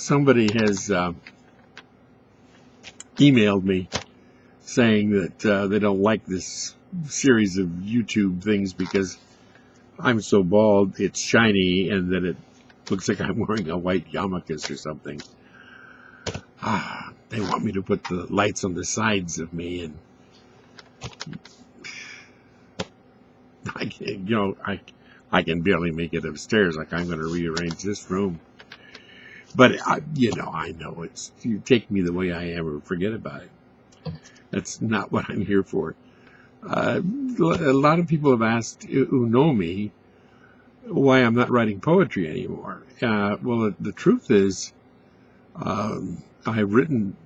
somebody has emailed me saying that they don't like this series of YouTube things because I'm so bald, it's shiny, and that it looks like I'm wearing a white yarmulke or something. They want me to put the lights on the sides of me, and I can barely make it upstairs. Like, I'm going to rearrange this room. But, I know you take me the way I am or forget about it. That's not what I'm here for. A lot of people have asked, who know me, why I'm not writing poetry anymore. Well, the truth is, I've written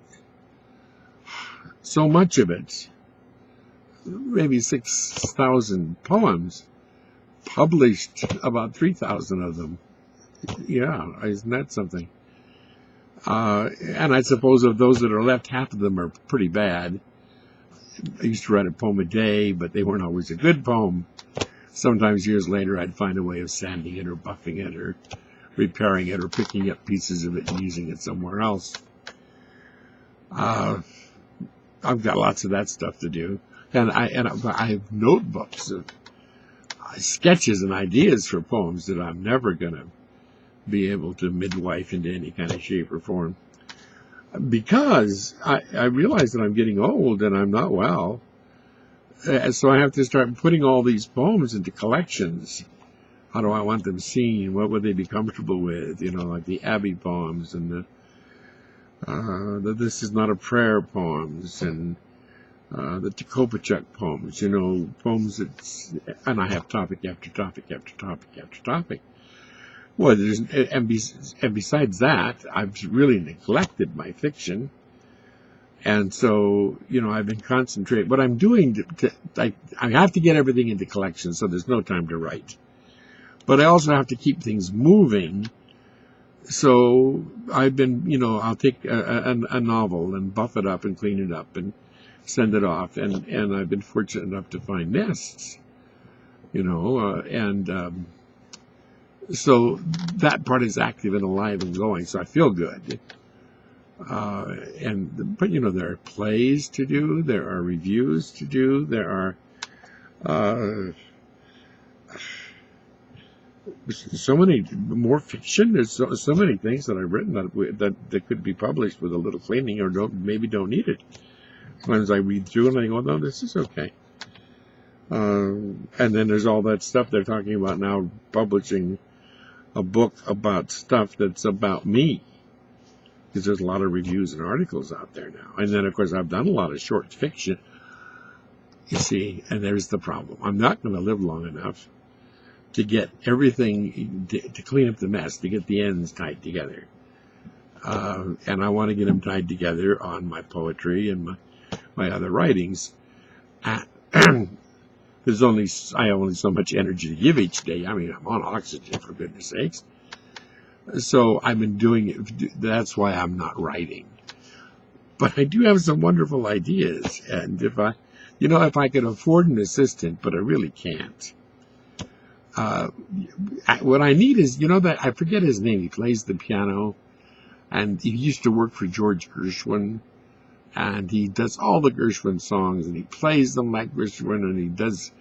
so much of it, maybe 6,000 poems, published about 3,000 of them. Yeah, isn't that something? And I suppose of those that are left, half of them are pretty bad. I used to write a poem a day, but they weren't always a good poem. Sometimes years later, I'd find a way of sanding it or buffing it or repairing it or picking up pieces of it and using it somewhere else. I've got lots of that stuff to do. And I have notebooks of sketches and ideas for poems that I'm never going to be able to midwife into any kind of shape or form. Because I realize that I'm getting old and I'm not well. So I have to start putting all these poems into collections. How do I want them seen? What would they be comfortable with? Like the Abbey poems and the This Is Not a Prayer poems and the Tekopachuk poems, poems and I have topic after topic after topic after topic. Well, and besides that, I've really neglected my fiction. And so, I've been concentrating. What I'm doing, I have to get everything into collections, so there's no time to write. But I also have to keep things moving. So I've been, I'll take a novel and buff it up and clean it up and send it off. And I've been fortunate enough to find nests, so that part is active and alive and going. So I feel good. But there are plays to do, there are reviews to do, there are so many more fiction. There's so many things that I've written that could be published with a little cleaning, or maybe don't need it. Sometimes I read through and I go, no, this is okay. And then there's all that stuff they're talking about now, publishing a book about stuff that's about me. Because there's a lot of reviews and articles out there now. And then, of course, I've done a lot of short fiction. You see, and there's the problem. I'm not going to live long enough to get everything, to clean up the mess, to get the ends tied together. And I want to get them tied together on my poetry and my other writings. I have only so much energy to give each day. I mean, I'm on oxygen, for goodness sakes. So I've been doing it. That's why I'm not writing. But I do have some wonderful ideas. And if I could afford an assistant, but I really can't. What I need is, that I forget his name. He plays the piano, and he used to work for George Gershwin, and he does all the Gershwin songs, and he plays them like Gershwin, and he does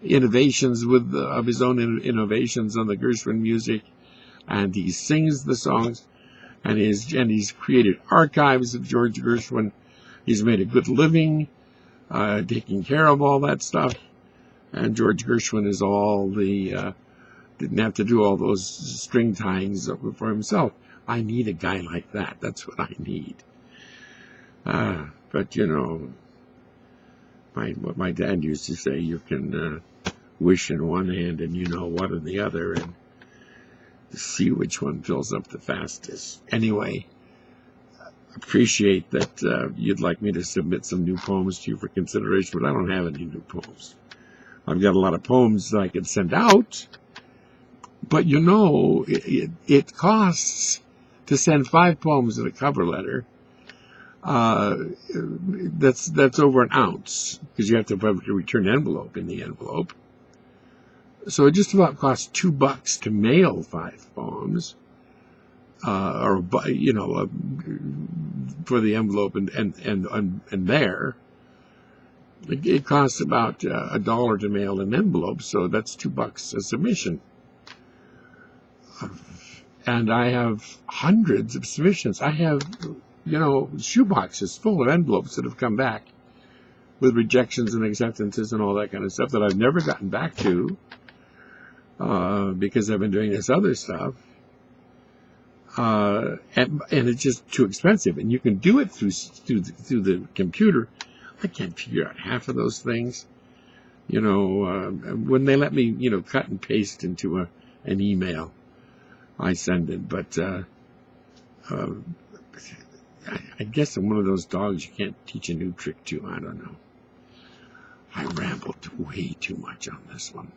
innovations of his own innovations on the Gershwin music. And he sings the songs, and he's created archives of George Gershwin. He's made a good living, taking care of all that stuff. And George Gershwin is didn't have to do all those string tyings for himself. I need a guy like that. That's what I need. But what my dad used to say, you can wish in one hand and what in the other, and see which one fills up the fastest. Anyway, appreciate that you'd like me to submit some new poems to you for consideration, but I don't have any new poems. I've got a lot of poems that I could send out, but it costs to send 5 poems in a cover letter. That's over an ounce, because you have to put a return envelope in the envelope. So it just about costs $2 to mail 5 poems. for the envelope and there. It costs about $1 to mail an envelope, so that's $2 a submission. And I have hundreds of submissions. I have, shoeboxes full of envelopes that have come back with rejections and acceptances and all that kind of stuff that I've never gotten back to because I've been doing this other stuff. And it's just too expensive. And you can do it through the computer. I can't figure out half of those things. When they let me, cut and paste into an email, I send it. But I guess I'm one of those dogs you can't teach a new trick to. I don't know. I rambled way too much on this one.